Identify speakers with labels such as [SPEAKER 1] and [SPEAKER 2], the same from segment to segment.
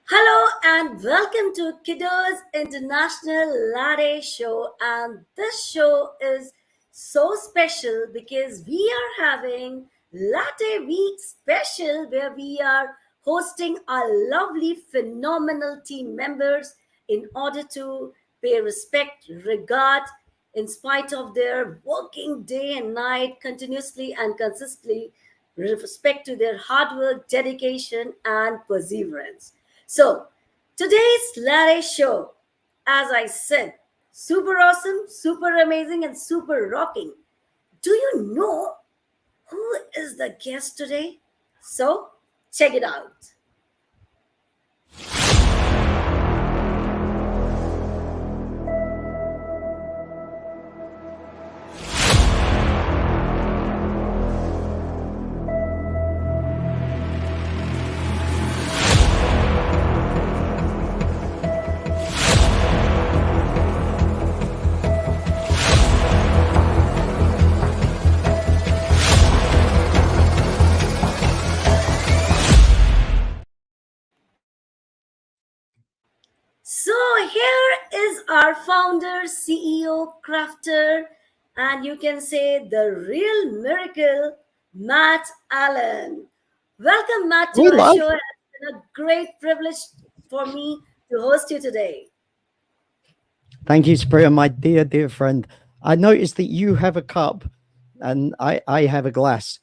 [SPEAKER 1] Hello and welcome to Kudos International Latte Show. And this show is so special because we are having Latte Week special where we are hosting our lovely, phenomenal team members in order to pay respect, regard, in spite of their working day and night continuously and consistently, respect to their hard work, dedication, and perseverance. So, today's Larry show, as I said, super awesome, super amazing, and super rocking. Do you know who is the guest today? So, check it out. So, here is our founder, CEO, crafter, and you can say the real miracle, Matt Allen. Welcome, Matt, to
[SPEAKER 2] We
[SPEAKER 1] our
[SPEAKER 2] love.
[SPEAKER 1] show. It's been a great privilege for me to host you today.
[SPEAKER 2] Thank you, Supriya, my dear friend. I noticed that you have a cup and I have a glass.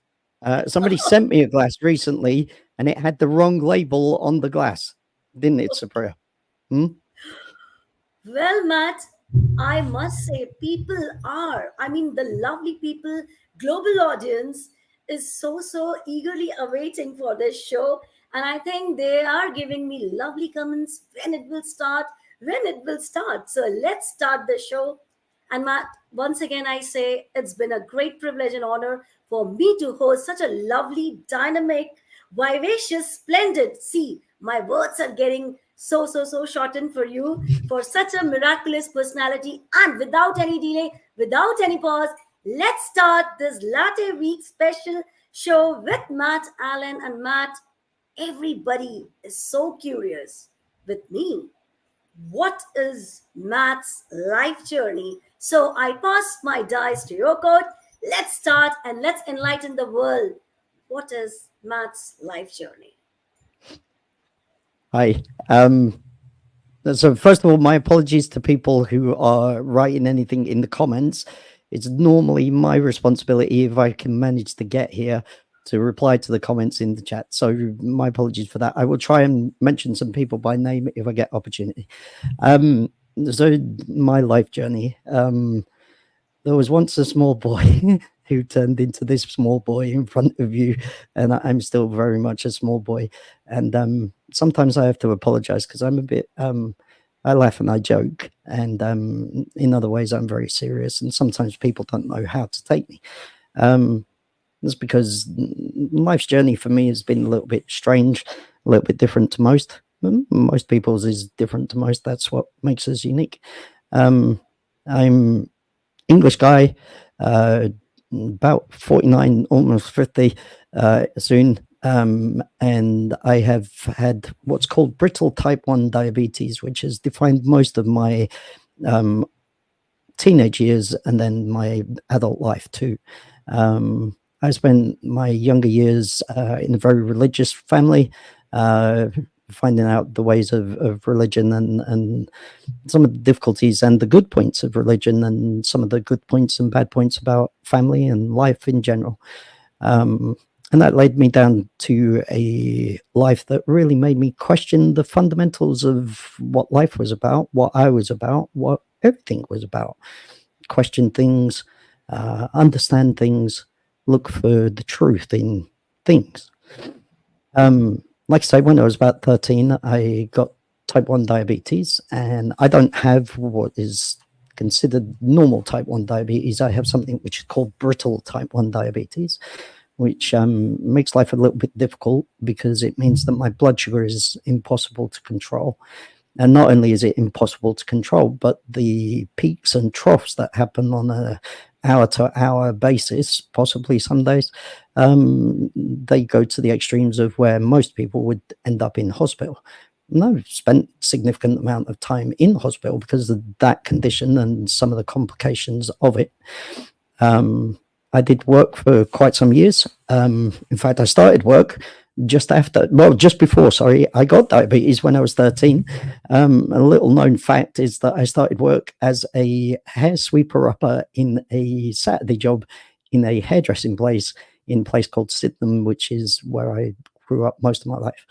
[SPEAKER 2] Somebody sent me a glass recently and it had the wrong label on the glass, didn't it, Supriya? Hmm?
[SPEAKER 1] Well, Matt, I must say, people are, I mean, the lovely people, global audience is so eagerly awaiting for this show. And I think they are giving me lovely comments when it will start. So let's start the show. And Matt, once again, I say it's been a great privilege and honor for me to host such a lovely, dynamic, vivacious, splendid. See, my words are getting so shortened for you for such a miraculous personality. And without any delay, without any pause, let's start this Latte Week special show with Matt Allen. And Matt, everybody is so curious with me. What is Matt's life journey? So I pass my dice to your court. Let's start and let's enlighten the world. What is Matt's life journey?
[SPEAKER 2] Hi. So first of all, my apologies to people who are writing anything in the comments. It's normally my responsibility if I can manage to get here to reply to the comments in the chat. So my apologies for that. I will try and mention some people by name if I get opportunity. So my life journey. There was once a small boy who turned into this small boy in front of you, and I'm still very much a small boy. And sometimes I have to apologize because I'm a bit. I laugh and I joke, and in other ways I'm very serious. And sometimes people don't know how to take me. That's because life's journey for me has been a little bit strange, a little bit different to most. Most people's is different to most. That's what makes us unique. I'm English guy, about 49, almost 50 soon. And I have had what's called brittle type 1 diabetes, which has defined most of my teenage years and then my adult life too. I spent my younger years in a very religious family, finding out the ways of religion and some of the difficulties and the good points of religion and some of the good points and bad points about family and life in general. And that led me down to a life that really made me question the fundamentals of what life was about, what I was about, what everything was about. Question things, understand things, look for the truth in things. Like I say, when I was about 13, I got type 1 diabetes, and I don't have what is considered normal type 1 diabetes. I have something which is called brittle type 1 diabetes, which makes life a little bit difficult because it means that my blood sugar is impossible to control. And not only is it impossible to control, but the peaks and troughs that happen on a hour-to-hour basis, possibly some days, they go to the extremes of where most people would end up in hospital, No, spent significant amount of time in hospital because of that condition and some of the complications of it. I did work for quite some years. In fact, I started work just before, sorry, I got diabetes when I was 13. A little known fact is that I started work as a hair sweeper upper in a Saturday job in a hairdressing place in a place called Sydenham, which is where I grew up most of my life.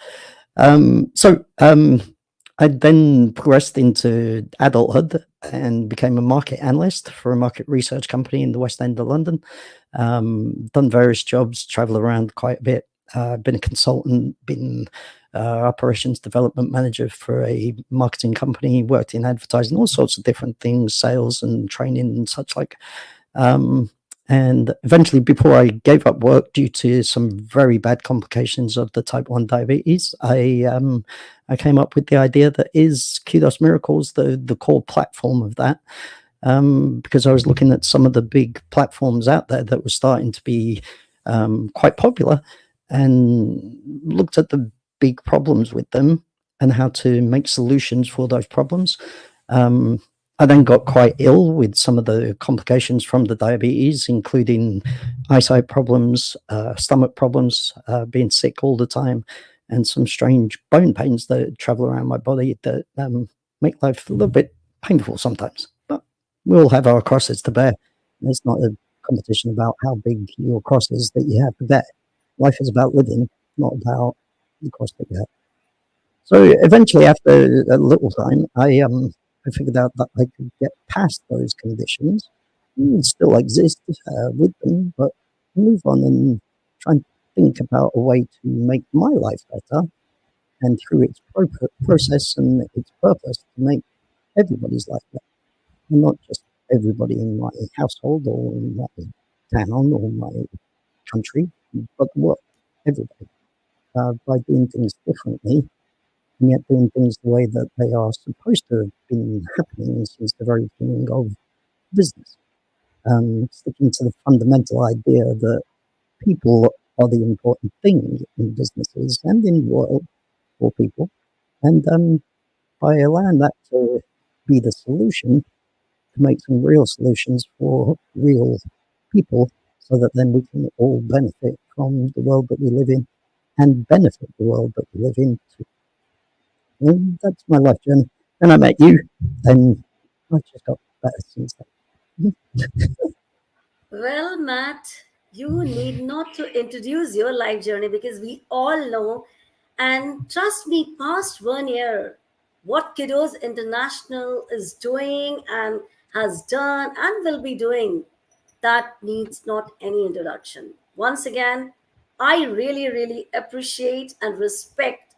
[SPEAKER 2] I then progressed into adulthood and became a market analyst for a market research company in the West End of London. Done various jobs, travel around quite a bit. Been a consultant, been operations development manager for a marketing company, worked in advertising, all sorts of different things, sales and training and such like. And eventually, before I gave up work due to some very bad complications of the type 1 diabetes, I came up with the idea that is Kudos Miracles the core platform of that. Because I was looking at some of the big platforms out there that were starting to be quite popular, and looked at the big problems with them and how to make solutions for those problems. I then got quite ill with some of the complications from the diabetes, including eyesight problems, stomach problems, being sick all the time, and some strange bone pains that travel around my body that make life a little bit painful sometimes. But we all have our crosses to bear. It's not a competition about how big your cross is that you have to bear. Life is about living, not about the cross that you have. So eventually, after a little time, I figured out that I could get past those conditions and still exist with them, but move on and try and think about a way to make my life better, and through its process and its purpose to make everybody's life better, and not just everybody in my household or in my town or my country, but the world, everybody, by doing things differently and yet doing things the way that they are supposed to have been happening since the very beginning of business. Sticking to the fundamental idea that people are the important thing in businesses and in the world for people. And by allowing that to be the solution, to make some real solutions for real people so that then we can all benefit from the world that we live in and benefit the world that we live in too. And that's my life journey. Then I met you, and I've just got better since then.
[SPEAKER 1] Well, Matt, you need not to introduce your life journey because we all know, and trust me, past 1 year, what Kiddos International is doing and has done and will be doing, that needs not any introduction. Once again, I really, really appreciate and respect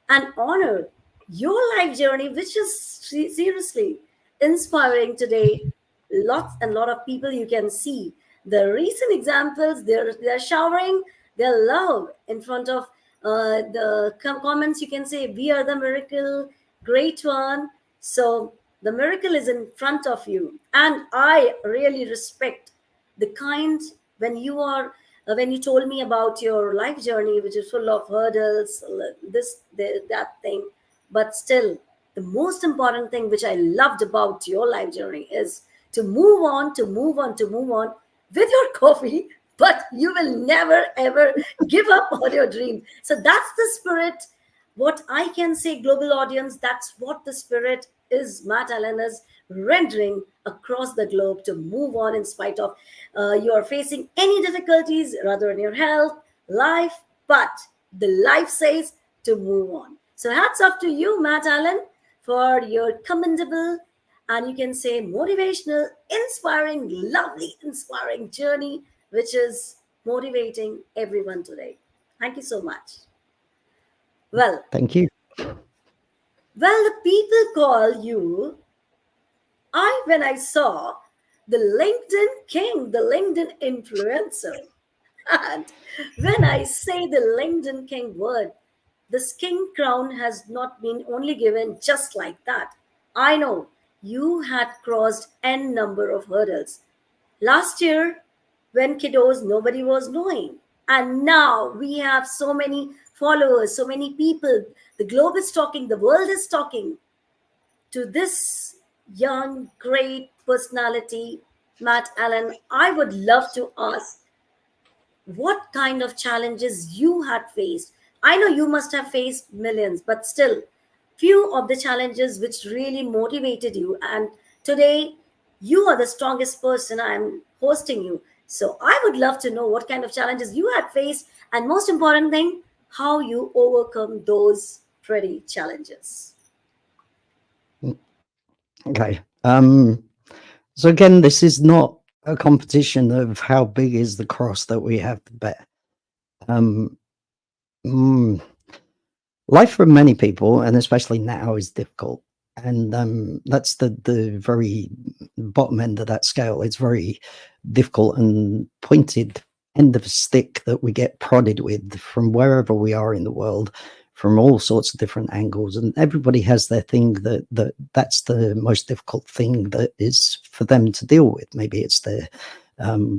[SPEAKER 1] and honor your life journey, which is seriously inspiring today. Lots and lot of people you can see the recent examples. They're showering their love in front of the comments. You can say, "We are the miracle, great one." So the miracle is in front of you, and I really respect the kind when you are when you told me about your life journey, which is full of hurdles, that thing, but still the most important thing which I loved about your life journey is to move on, to move on, to move on with your coffee, but you will never ever give up on your dream. So that's the spirit. What I can say, global audience, that's what the spirit is. Matt Allen is rendering across the globe to move on in spite of you are facing any difficulties, rather in your health, life, but the life says to move on. So hats off to you, Matt Allen, for your commendable and you can say motivational, inspiring, lovely, inspiring journey, which is motivating everyone today. Thank you so much. Well,
[SPEAKER 2] Thank you.
[SPEAKER 1] the people call you. When I saw the LinkedIn king, the LinkedIn influencer, and when I say the LinkedIn king word, this king crown has not been only given just like that. I know you had crossed n number of hurdles. Last year, when kiddos, nobody was knowing. And now we have so many followers, so many people. The globe is talking, the world is talking to this young, great personality, Matt Allen. I would love to ask what kind of challenges you had faced. I know you must have faced millions, but still, few of the challenges which really motivated you. And today, you are the strongest person. I'm hosting you. So I would love to know what kind of challenges you had faced, and most important thing, how you overcome those pretty challenges.
[SPEAKER 2] Okay. So again, this is not a competition of how big is the cross that we have to bear. Um, mm, Life for many people, and especially now, is difficult, and that's the very bottom end of that scale. It's very difficult and pointed end of a stick that we get prodded with from wherever we are in the world, from all sorts of different angles, and everybody has their thing that's the most difficult thing that is for them to deal with. Maybe it's their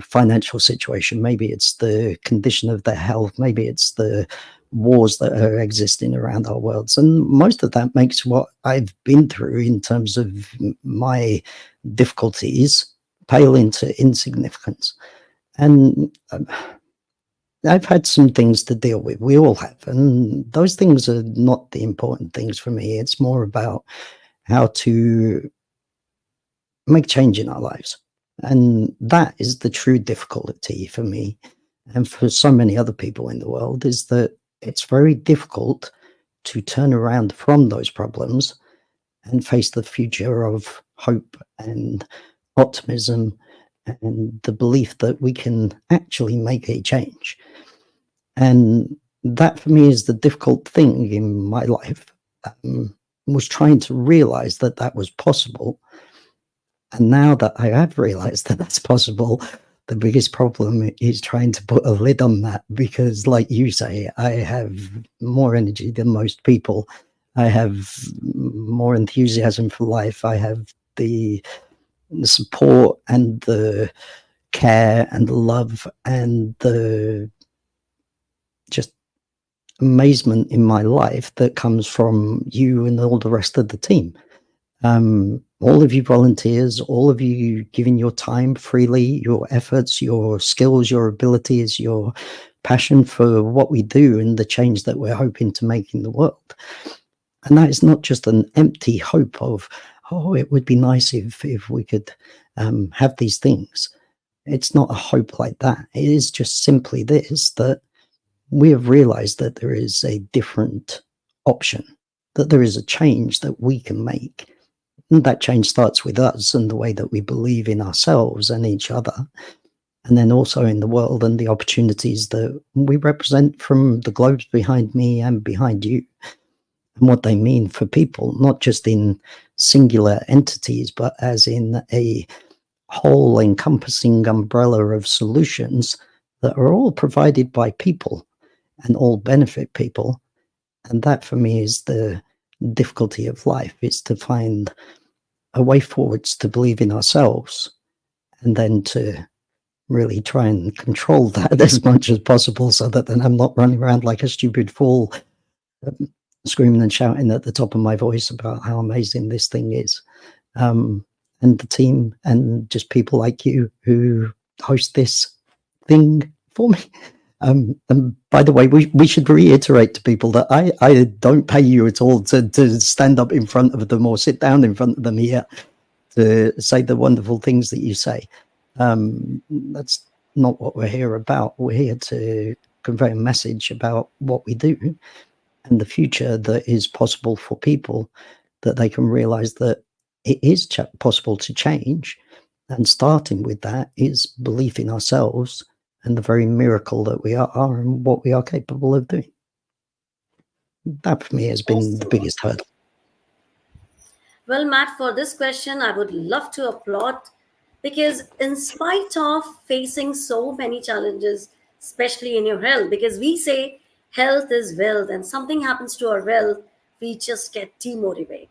[SPEAKER 2] financial situation, maybe it's the condition of their health, maybe it's the wars that are existing around our worlds. And most of that makes what I've been through in terms of my difficulties pale into insignificance. And I've had some things to deal with. We all have. And those things are not the important things for me. It's more about how to make change in our lives. And that is the true difficulty for me and for so many other people in the world, is that it's very difficult to turn around from those problems and face the future of hope and optimism and the belief that we can actually make a change. And that for me is the difficult thing in my life, was trying to realize that that was possible. And now that I have realized that that's possible, the biggest problem is trying to put a lid on that, because, like you say, I have more energy than most people. I have more enthusiasm for life. I have the support and the care and the love and the just amazement in my life that comes from you and all the rest of the team. All of you volunteers, all of you giving your time freely, your efforts, your skills, your abilities, your passion for what we do and the change that we're hoping to make in the world. And that is not just an empty hope of, oh, it would be nice if we could have these things. It's not a hope like that. It is just simply this, that we have realized that there is a different option, that there is a change that we can make. And that change starts with us and the way that we believe in ourselves and each other, and then also in the world and the opportunities that we represent from the globes behind me and behind you, and what they mean for people, not just in singular entities, but as in a whole encompassing umbrella of solutions that are all provided by people and all benefit people. And that for me is the difficulty of life, is to find a way forwards to believe in ourselves, and then to really try and control that as much as possible, so that then I'm not running around like a stupid fool, screaming and shouting at the top of my voice about how amazing this thing is. And the team and just people like you who host this thing for me. And by the way, we should reiterate to people that I don't pay you at all to stand up in front of them or sit down in front of them here to say the wonderful things that you say. That's not what we're here about. We're here to convey a message about what we do and the future that is possible for people, that they can realize that it is possible to change. And starting with that is belief in ourselves and the very miracle that we are and what we are capable of doing. That for me has been the biggest hurdle.
[SPEAKER 1] Well, Matt, for this question, I would love to applaud because, in spite of facing so many challenges, especially in your health, because we say health is wealth, and something happens to our wealth, we just get demotivated.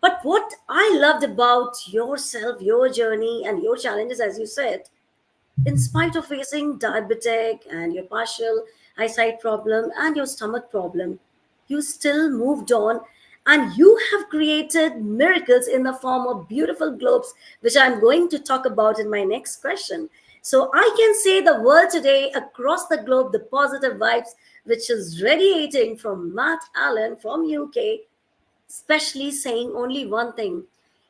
[SPEAKER 1] But what I loved about yourself, your journey, and your challenges, as you said, in spite of facing diabetic and your partial eyesight problem and your stomach problem, you still moved on, and you have created miracles in the form of beautiful globes, which I'm going to talk about in my next question. So I can say the world today, across the globe, the positive vibes which is radiating from Matt Allen from UK, especially saying only one thing: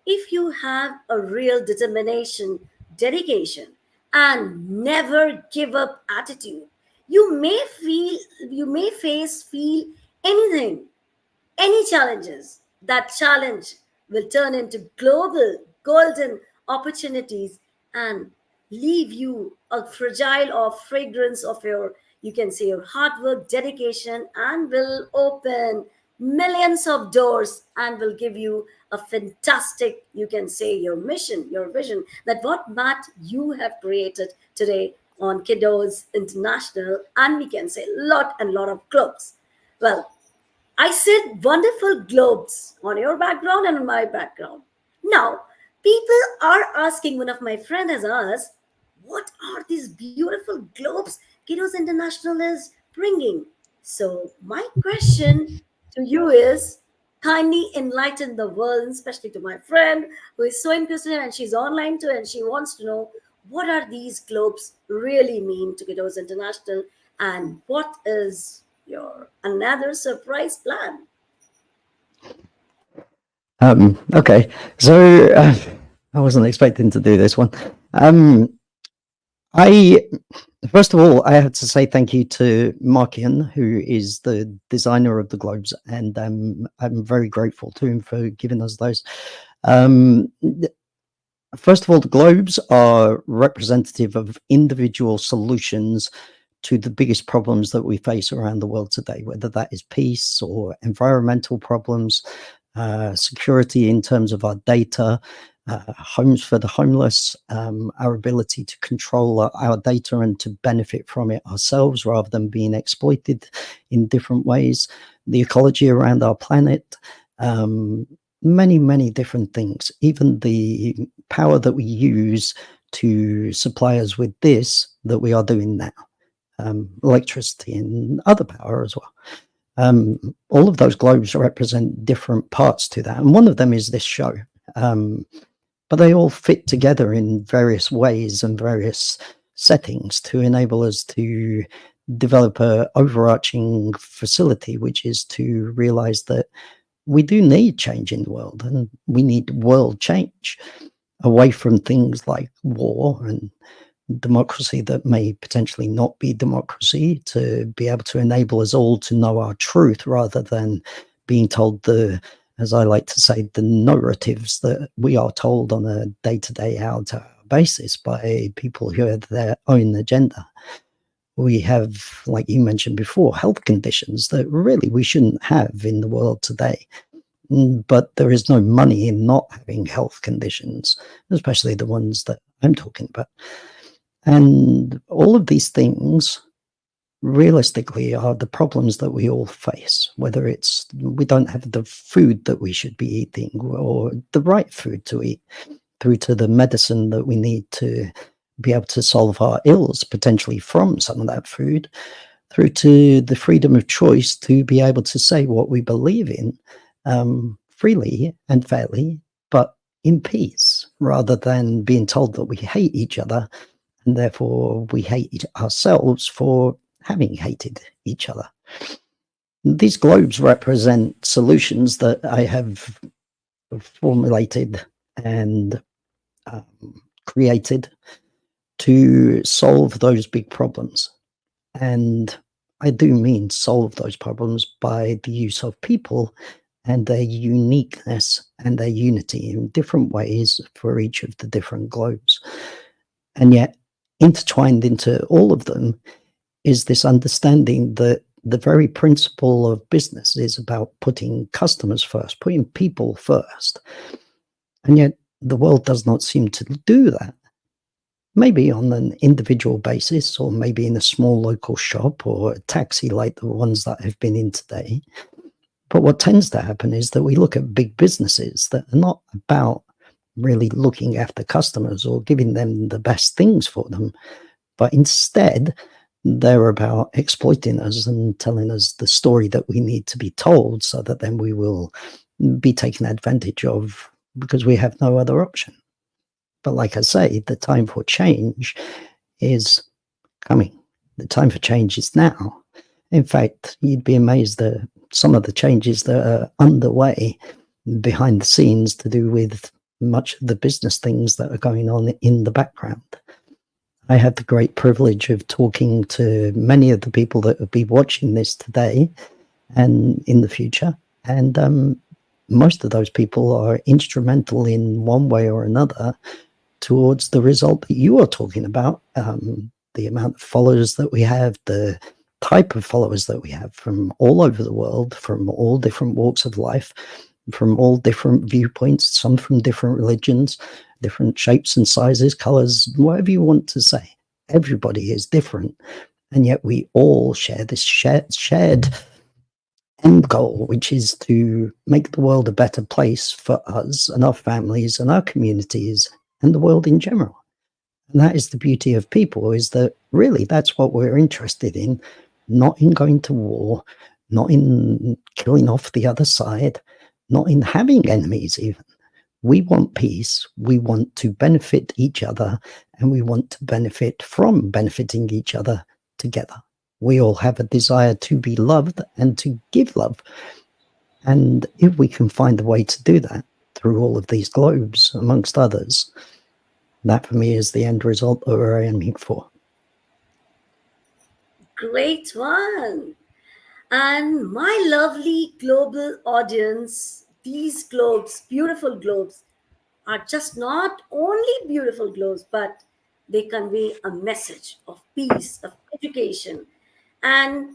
[SPEAKER 1] if you have a real determination, dedication, and never give up attitude, you may feel, you may face, feel anything, any challenges. That challenge will turn into global golden opportunities and leave you a fragile or fragrance of your, you can say, your hard work, dedication, and will open millions of doors and will give you a fantastic, you can say, your mission, your vision, that what Matt you have created today on Kiddos International, and we can say lot and lot of clubs. Well, I said wonderful globes on your background and on my background. Now, people are asking, one of my friends has asked, what are these beautiful globes Kiddos International is bringing? So, my question to you is, kindly enlighten the world, especially to my friend who is so interested and she's online too and she wants to know what are these globes really mean to Kiddos International, and what is your another surprise plan?
[SPEAKER 2] Okay, so I wasn't expecting to do this one. I First of all, I have to say thank you to Markian, who is the designer of the globes, and I'm very grateful to him for giving us those. Um, First of all, the globes are representative of individual solutions to the biggest problems that we face around the world today, whether that is peace or environmental problems, security in terms of our data, homes for the homeless, our ability to control our data and to benefit from it ourselves rather than being exploited in different ways, the ecology around our planet, many, many different things, even the power that we use to supply us with this that we are doing now, electricity and other power as well. All of those globes represent different parts to that, and one of them is this show. But they all fit together in various ways and various settings to enable us to develop a overarching facility, which is to realize that we do need change in the world, and we need world change away from things like war and democracy that may potentially not be democracy, to be able to enable us all to know our truth rather than being told the, as I like to say, the narratives that we are told on a day-to-day, hour-to-hour basis by people who have their own agenda. We have, like you mentioned before, health conditions that really we shouldn't have in the world today. But there is no money in not having health conditions, especially the ones that I'm talking about. And all of these things realistically are the problems that we all face, whether it's we don't have the food that we should be eating or the right food to eat, through to the medicine that we need to be able to solve our ills potentially from some of that food, through to the freedom of choice to be able to say what we believe in, freely and fairly, but in peace, rather than being told that we hate each other and therefore we hate ourselves for having hated each other. These globes represent solutions that I have formulated and created to solve those big problems. And I do mean solve those problems by the use of people and their uniqueness and their unity in different ways for each of the different globes. And yet, intertwined into all of them is this understanding that the very principle of business is about putting customers first, putting people first. And yet, the world does not seem to do that. Maybe on an individual basis, or maybe in a small local shop or a taxi like the ones that I've been in today. But what tends to happen is that we look at big businesses that are not about really looking after customers or giving them the best things for them, but instead They're about exploiting us and telling us the story that we need to be told so that then we will be taken advantage of because we have no other option. But like I say, the time for change is coming. The time for change is now. In fact, you'd be amazed at some of the changes that are underway behind the scenes to do with much of the business things that are going on in the background. I have the great privilege of talking to many of the people that will be watching this today and in the future. And most of those people are instrumental in one way or another towards the result that you are talking about. The amount of followers that we have, the type of followers that we have from all over the world, from all different walks of life, from all different viewpoints, some from different religions, different shapes and sizes, colors, whatever you want to say. Everybody is different. And yet we all share this shared end goal, which is to make the world a better place for us and our families and our communities and the world in general. And that is the beauty of people, is that really that's what we're interested in, not in going to war, not in killing off the other side, not in having enemies even. We want peace, we want to benefit each other, and we want to benefit from benefiting each other together. We all have a desire to be loved and to give love. And if we can find a way to do that through all of these globes, amongst others, that for me is the end result that we're aiming for.
[SPEAKER 1] Great one. And my lovely global audience, these globes, beautiful globes, are just not only beautiful globes, but they convey a message of peace, of education. And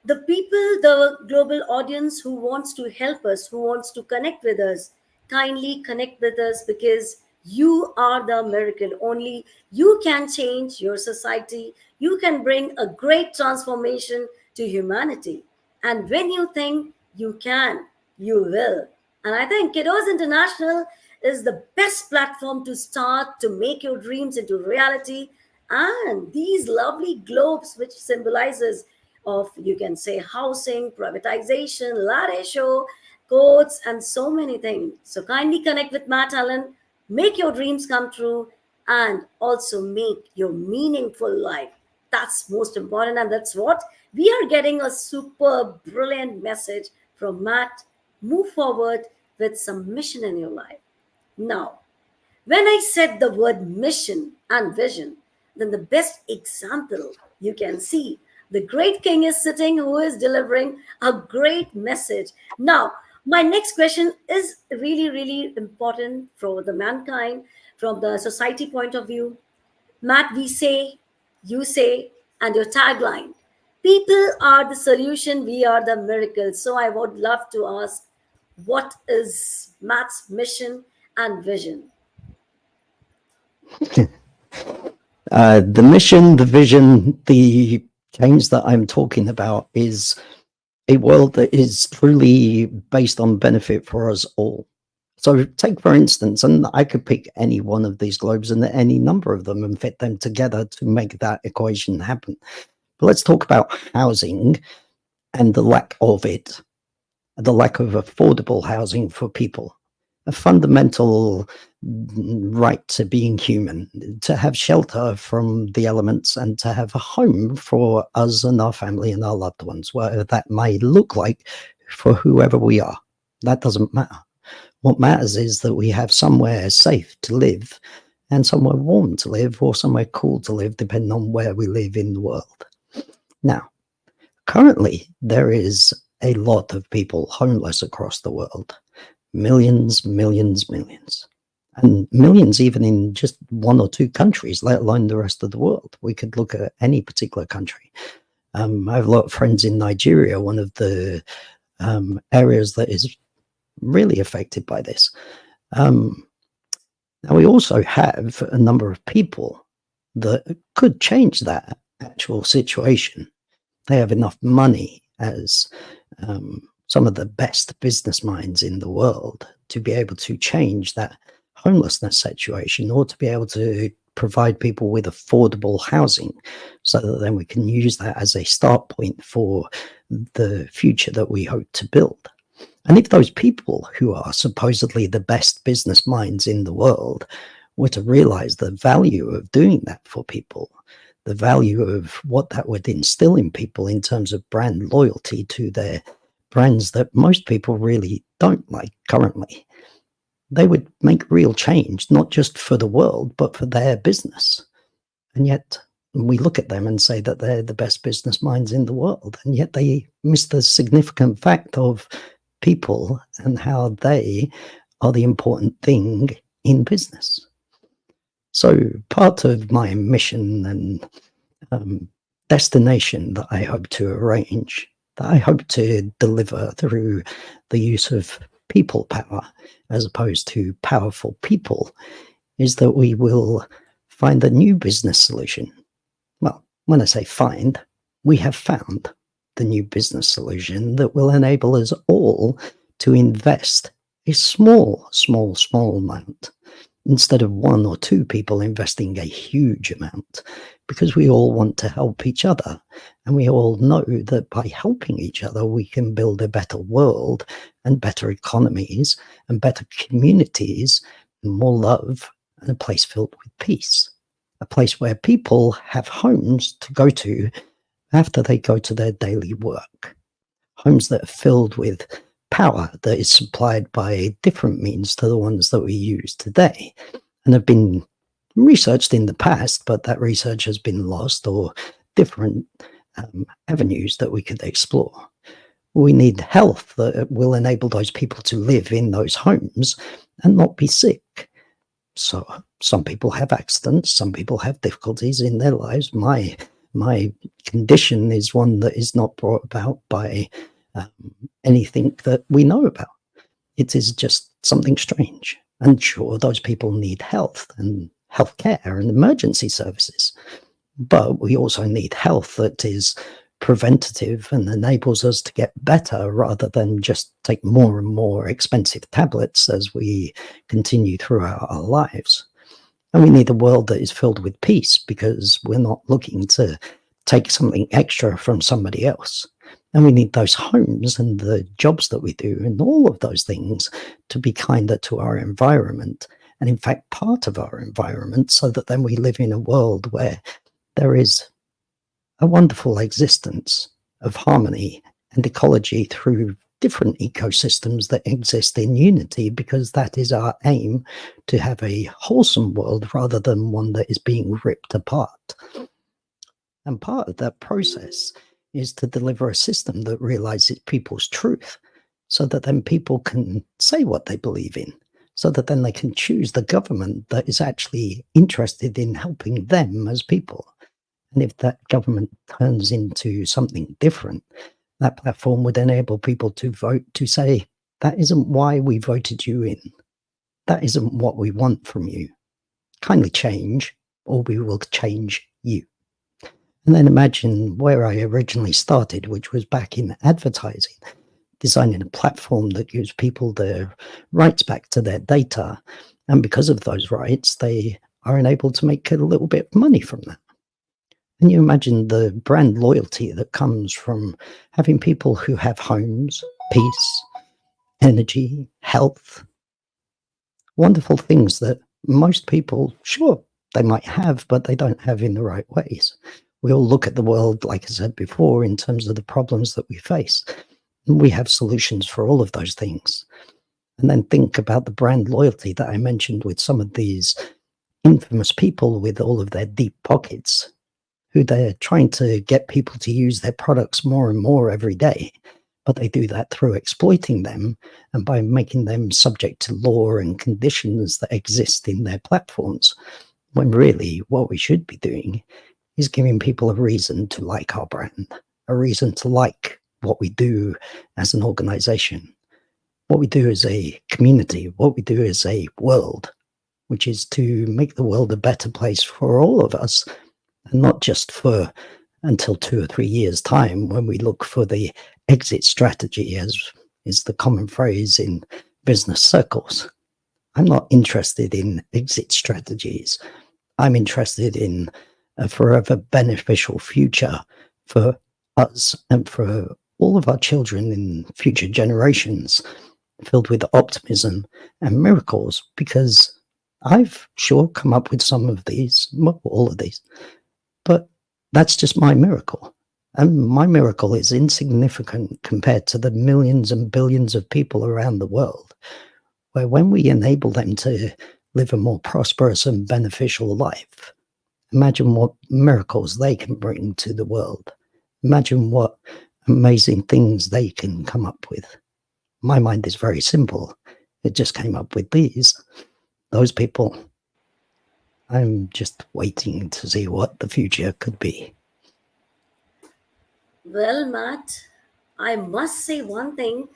[SPEAKER 1] the people, the global audience who wants to help us, who wants to connect with us, kindly connect with us, because you are the miracle. Only you can change your society. You can bring a great transformation to humanity. And when you think you can, you will. And I think Kiddos International is the best platform to start to make your dreams into reality. And these lovely globes, which symbolizes of, you can say, housing, privatization, latte show, codes, and so many things. So kindly connect with Matt Allen, make your dreams come true, and also make your meaningful life. That's most important, and that's what we are getting, a super brilliant message from Matt. Move forward with some mission in your life. Now, when I said the word mission and vision, then the best example you can see, the great king is sitting who is delivering a great message. Now, my next question is really, really important for the mankind from the society point of view. Matt, we say, you say, and your tagline. People are the solution, we are the miracle. So I would love to ask, what is Matt's mission and vision?
[SPEAKER 2] The mission, the vision, the change that I'm talking about is a world that is truly based on benefit for us all. So take, for instance, and I could pick any one of these globes and any number of them and fit them together to make that equation happen. But let's talk about housing and the lack of it, the lack of affordable housing for people. A fundamental right to being human, to have shelter from the elements and to have a home for us and our family and our loved ones, whatever that may look like for whoever we are. That doesn't matter. What matters is that we have somewhere safe to live and somewhere warm to live or somewhere cool to live, depending on where we live in the world. Now, currently, there is a lot of people homeless across the world. Millions, millions, millions. And millions even in just one or two countries, let alone the rest of the world. We could look at any particular country. I have a lot of friends in Nigeria, one of the areas that is really affected by this. Now, we also have a number of people that could change that actual situation. They have enough money, as some of the best business minds in the world, to be able to change that homelessness situation or to be able to provide people with affordable housing so that then we can use that as a start point for the future that we hope to build. And if those people who are supposedly the best business minds in the world were to realize the value of doing that for people, the value of what that would instill in people in terms of brand loyalty to their brands that most people really don't like currently, they would make real change, not just for the world, but for their business. And yet we look at them and say that they're the best business minds in the world, and yet they miss the significant fact of people and how they are the important thing in business. So part of my mission and destination that I hope to arrange, that I hope to deliver through the use of people power as opposed to powerful people, is that we will find a new business solution. Well, when I say find, we have found the new business solution that will enable us all to invest a small amount instead of one or two people investing a huge amount, because we all want to help each other. And we all know that by helping each other, we can build a better world and better economies and better communities and more love and a place filled with peace. A place where people have homes to go to after they go to their daily work. Homes that are filled with power that is supplied by different means to the ones that we use today and have been researched in the past, but that research has been lost, or different avenues that we could explore. We need health that will enable those people to live in those homes and not be sick. So some people have accidents, some people have difficulties in their lives. My condition is one that is not brought about by anything that we know about. It is just something strange. And sure, those people need health and healthcare and emergency services. But we also need health that is preventative and enables us to get better rather than just take more and more expensive tablets as we continue throughout our lives. And we need a world that is filled with peace, because we're not looking to take something extra from somebody else. And we need those homes and the jobs that we do and all of those things to be kinder to our environment, and in fact part of our environment, so that then we live in a world where there is a wonderful existence of harmony and ecology through different ecosystems that exist in unity, because that is our aim, to have a wholesome world rather than one that is being ripped apart. And part of that process is to deliver a system that realizes people's truth, so that then people can say what they believe in, so that then they can choose the government that is actually interested in helping them as people. And if that government turns into something different, that platform would enable people to vote to say, that isn't why we voted you in. That isn't what we want from you. Kindly change, or we will change you. And then imagine where I originally started, which was back in advertising, designing a platform that gives people their rights back to their data. And because of those rights, they are enabled to make a little bit of money from that. And you imagine the brand loyalty that comes from having people who have homes, peace, energy, health, wonderful things that most people, sure, they might have, but they don't have in the right ways. We all look at the world, like I said before, in terms of the problems that we face. And we have solutions for all of those things. And then think about the brand loyalty that I mentioned with some of these infamous people with all of their deep pockets, who they're trying to get people to use their products more and more every day. But they do that through exploiting them and by making them subject to law and conditions that exist in their platforms, when really what we should be doing is giving people a reason to like our brand, a reason to like what we do as an organization, what we do as a community, what we do as a world, which is to make the world a better place for all of us, and not just for until 2 or 3 years' time, when we look for the exit strategy, as is the common phrase in business circles. I'm not interested in exit strategies. I'm interested in a forever beneficial future for us and for all of our children in future generations, filled with optimism and miracles, because I've sure come up with some of these, well, all of these, but that's just my miracle. And my miracle is insignificant compared to the millions and billions of people around the world, where when we enable them to live a more prosperous and beneficial life, imagine what miracles they can bring to the world. Imagine what amazing things they can come up with. My mind is very simple. It just came up with these. Those people, I'm just waiting to see what the future could be.
[SPEAKER 1] Well, Matt, I must say one thing,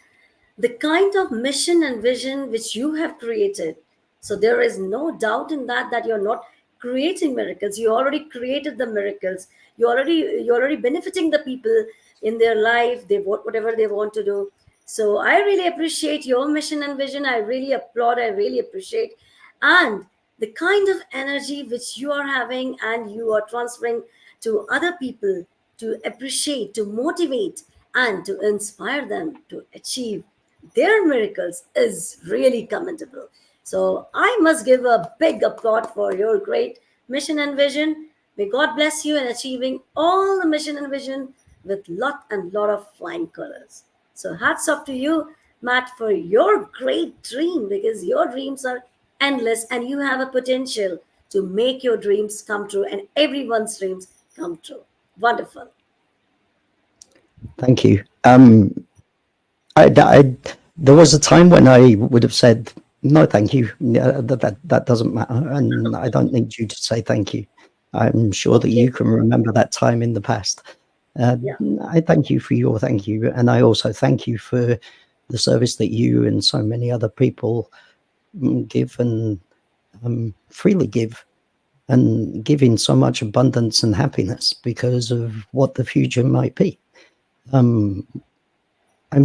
[SPEAKER 1] the kind of mission and vision which you have created. So there is no doubt in that you're not creating miracles. You already created the miracles. You're already benefiting the people in their life. They whatever they want to do. So I really appreciate your mission and vision. I really applaud. I really appreciate, and the kind of energy which you are having and you are transferring to other people to appreciate, to motivate, and to inspire them to achieve their miracles is really commendable. So I must give a big applaud for your great mission and vision. May God bless you in achieving all the mission and vision with lot and lot of flying colors. So hats off to you, Matt, for your great dream, because your dreams are endless and you have a potential to make your dreams come true and everyone's dreams come true. Wonderful.
[SPEAKER 2] Thank you. There was a time when I would have said, no, thank you. That doesn't matter. And I don't need you to say thank you. I'm sure that
[SPEAKER 1] Okay.
[SPEAKER 2] you can remember that time in the past. Uh,
[SPEAKER 1] Yeah.
[SPEAKER 2] I thank you for your thank you. And I also thank you for the service that you and so many other people give and freely give, and give in so much abundance and happiness because of what the future might be. I'm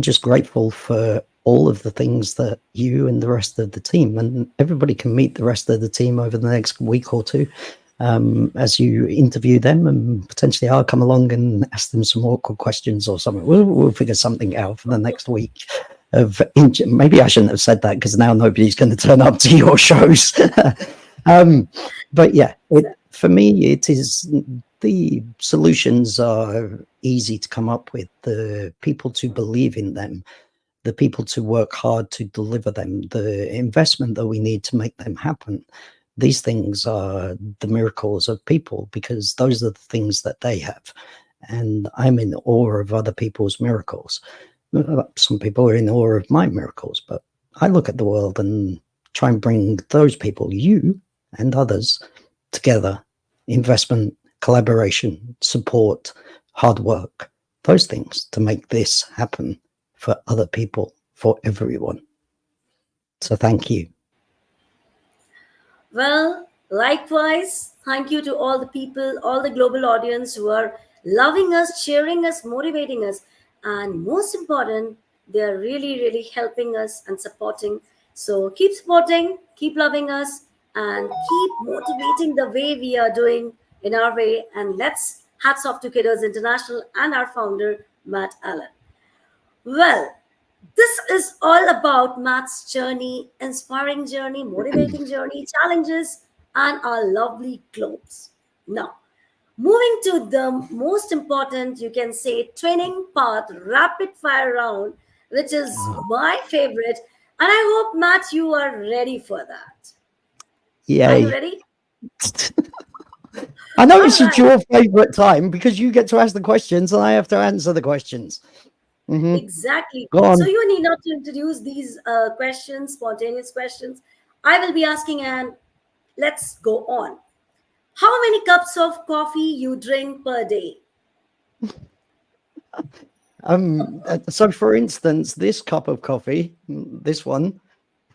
[SPEAKER 2] just grateful for all of the things that you and the rest of the team, and everybody can meet the rest of the team over the next week or two, as you interview them, and potentially I'll come along and ask them some awkward questions or something. We'll figure something out for the next week. Maybe I shouldn't have said that, because now nobody's going to turn up to your shows. But yeah, for me, it is, the solutions are easy to come up with. The people to believe in them, the people to work hard to deliver them, the investment that we need to make them happen. These things are the miracles of people, because those are the things that they have. And I'm in awe of other people's miracles. Some people are in awe of my miracles, but I look at the world and try and bring those people, you and others, together. Investment, collaboration, support, hard work, those things to make this happen for other people, for everyone. So thank you.
[SPEAKER 1] Well, likewise, thank you to all the people, all the global audience who are loving us, cheering us, motivating us, and most important, they are really, really helping us and supporting. So keep supporting, keep loving us, and keep motivating the way we are doing in our way. And let's hats off to Kiddos International and our founder, Matt Allen. Well, this is all about Matt's journey, inspiring journey, motivating journey, challenges, and our lovely globes. Now, moving to the most important, you can say, training part, rapid fire round, which is my favorite. And I hope, Matt, you are ready for that. Are you
[SPEAKER 2] Yay.
[SPEAKER 1] ready?
[SPEAKER 2] I know
[SPEAKER 1] All
[SPEAKER 2] it's
[SPEAKER 1] right.
[SPEAKER 2] your favorite time, because you get to ask the questions and I have to answer the questions.
[SPEAKER 1] Exactly.
[SPEAKER 2] Go
[SPEAKER 1] So
[SPEAKER 2] on.
[SPEAKER 1] you need not to introduce these questions, spontaneous questions. I will be asking, and let's go on. How many cups of coffee you drink per day?
[SPEAKER 2] So for instance, this cup of coffee, this one,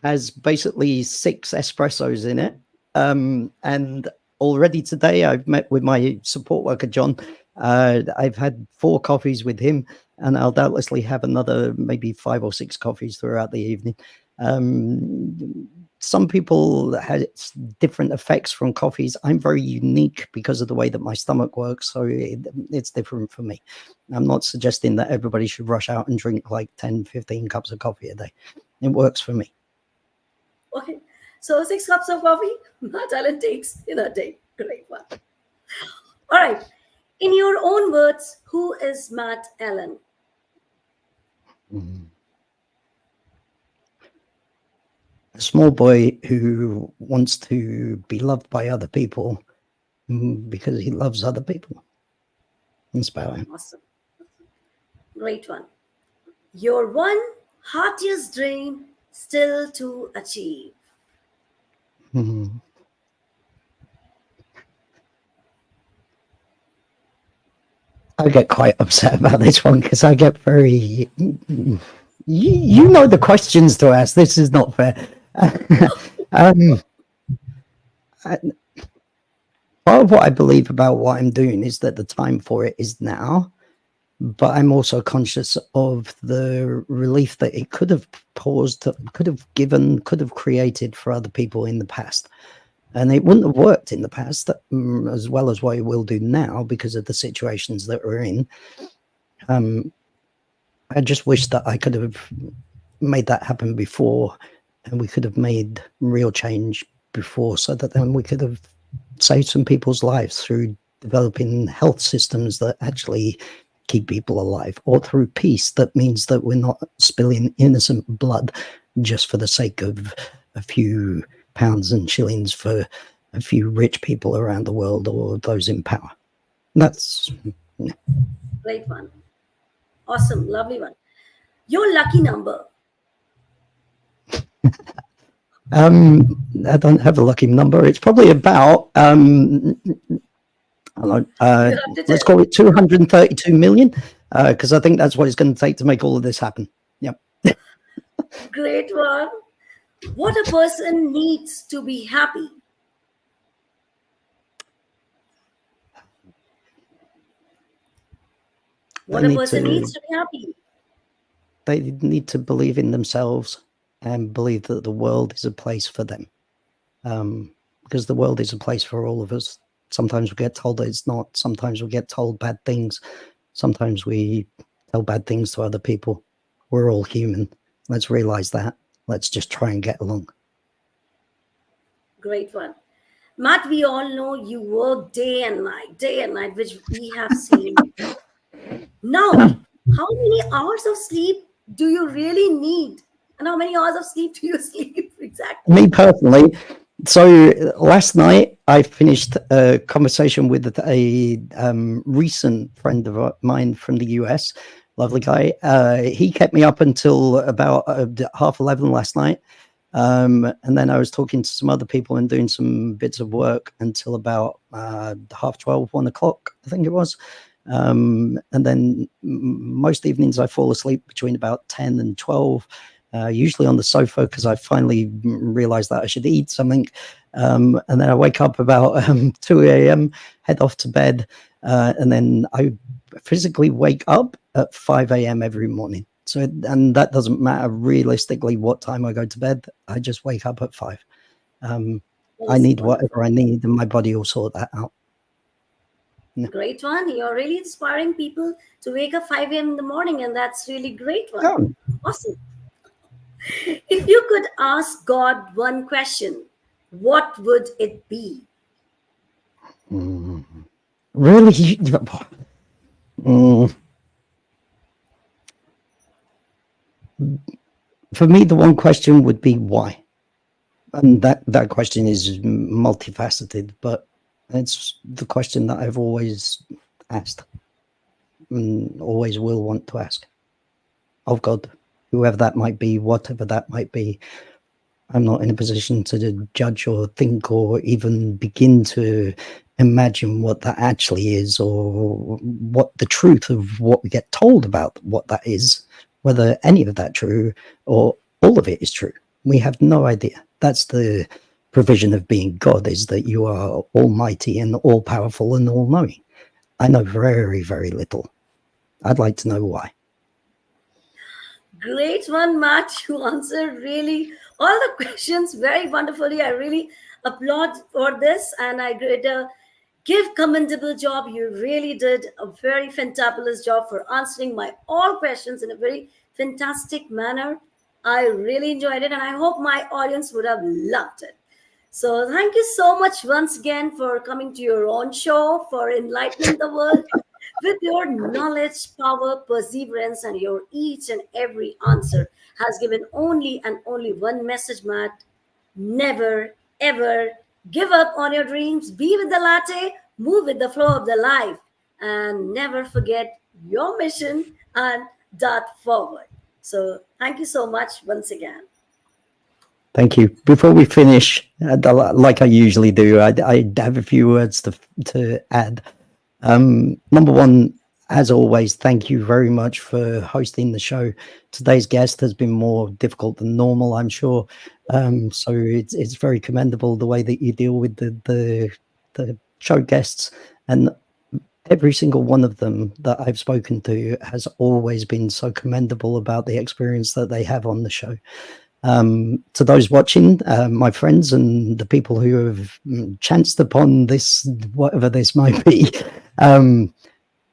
[SPEAKER 2] has basically 6 espressos in it. And already today I've met with my support worker, John. I've had 4 coffees with him, and I'll doubtlessly have another maybe 5 or 6 coffees throughout the evening. some people had different effects from coffees. I'm very unique because of the way that my stomach works, so it's different for me. I'm not suggesting that everybody should rush out and drink like 10, 15 cups of coffee a day. It works for me.
[SPEAKER 1] Okay. So 6 cups of coffee, Matt Allen takes in a day. Great one. All right. In your own words, who is Matt Allen?
[SPEAKER 2] Mm. A small boy who wants to be loved by other people because he loves other people. That's about it.
[SPEAKER 1] Awesome. Great one. Your one heartiest dream still to achieve.
[SPEAKER 2] Mm. I get quite upset about this one because I get very. You know the questions to ask. This is not fair. Part of what I believe about what I'm doing is that the time for it is now, but I'm also conscious of the relief that it could have paused, could have given, could have created for other people in the past. And it wouldn't have worked in the past as well as what it will do now because of the situations that we're in. I just wish that I could have made that happen before, and we could have made real change before, so that then we could have saved some people's lives through developing health systems that actually keep people alive, or through peace that means that we're not spilling innocent blood just for the sake of a few pounds and shillings for a few rich people around the world or those in power. That's
[SPEAKER 1] Great one. Awesome. Lovely one. Your lucky number.
[SPEAKER 2] I don't have a lucky number. It's probably about let's call it 232 million, because I think that's what it's going to take to make all of this happen. Yep.
[SPEAKER 1] Great one. What a person needs to be happy. What a person needs to be happy.
[SPEAKER 2] They need to believe in themselves and believe that the world is a place for them, because the world is a place for all of us. Sometimes we get told that it's not. Sometimes we get told bad things. Sometimes we tell bad things to other people. We're all human. Let's realize that. Let's just try and get along.
[SPEAKER 1] Great one. Matt, we all know you work day and night, which we have seen. Now, how many hours of sleep do you really need? And how many hours of sleep do you sleep exactly?
[SPEAKER 2] Me personally, so last night I finished a conversation with a recent friend of mine from the US, lovely guy. He kept me up until about 11:30 last night. And then I was talking to some other people and doing some bits of work until about 12:30, 1 o'clock, I think it was. And then most evenings I fall asleep between about 10 and 12. Usually on the sofa, because I finally realized that I should eat something. And then I wake up about 2 a.m., head off to bed, and then I physically wake up at 5 a.m. every morning. So, and that doesn't matter realistically what time I go to bed. I just wake up at 5. I need whatever I need, and my body will sort that out.
[SPEAKER 1] Yeah. Great one. You're really inspiring people to wake up 5 a.m. in the morning, and that's really great one. Oh. Awesome. If you could ask God one question, what would it be?
[SPEAKER 2] Really? For me, the one question would be why? And that question is multifaceted, but it's the question that I've always asked and always will want to ask of God, whoever that might be, whatever that might be. I'm not in a position to judge or think or even begin to imagine what that actually is, or what the truth of what we get told about what that is, whether any of that true or all of it is true. We have no idea. That's the provision of being God, is that you are almighty and all powerful and all knowing. I know very, very little. I'd like to know why.
[SPEAKER 1] great one, Matt. You answered really all the questions very wonderfully. I really applaud for this, and I give commendable job. You really did a very fantabulous job for answering my all questions in a very fantastic manner. I really enjoyed it, and I hope my audience would have loved it. So, thank you so much once again for coming to your own show, for enlightening the world with your knowledge, power, perseverance, and your each and every answer has given only and only one message, Matt. Never, ever give up on your dreams. Be with the latte, move with the flow of the life, and never forget your mission and dart forward. So, thank you so much once again.
[SPEAKER 2] Thank you. Before we finish, like I usually do, I have a few words to add. Number one, as always, thank you very much for hosting the show. Today's guest has been more difficult than normal, I'm sure. So it's very commendable the way that you deal with the show guests, and every single one of them that I've spoken to has always been so commendable about the experience that they have on the show. To those watching, my friends and the people who have chanced upon this, whatever this might be,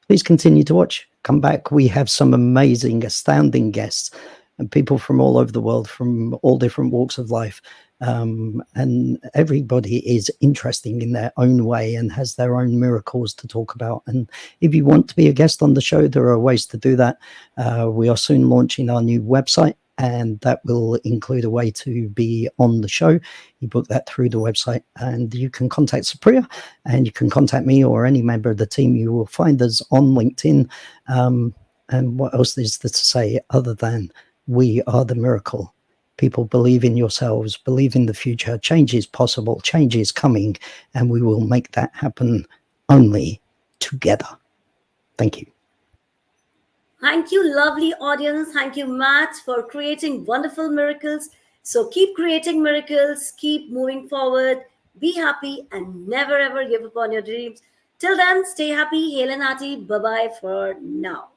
[SPEAKER 2] please continue to watch. Come back. We have some amazing, astounding guests and people from all over the world, from all different walks of life. And everybody is interesting in their own way and has their own miracles to talk about. And if you want to be a guest on the show, there are ways to do that. We are soon launching our new website, and that will include a way to be on the show. You book that through the website, and you can contact Supriya, and you can contact me or any member of the team. You will find us on LinkedIn. And what else is there to say other than we are the miracle? People, believe in yourselves, believe in the future. Change is possible, change is coming, and we will make that happen only together. Thank you.
[SPEAKER 1] Thank you, lovely audience. Thank you, Matt, for creating wonderful miracles. So keep creating miracles, keep moving forward, be happy, and never ever give up on your dreams. Till then, stay happy, hail and hearty. Bye bye for now.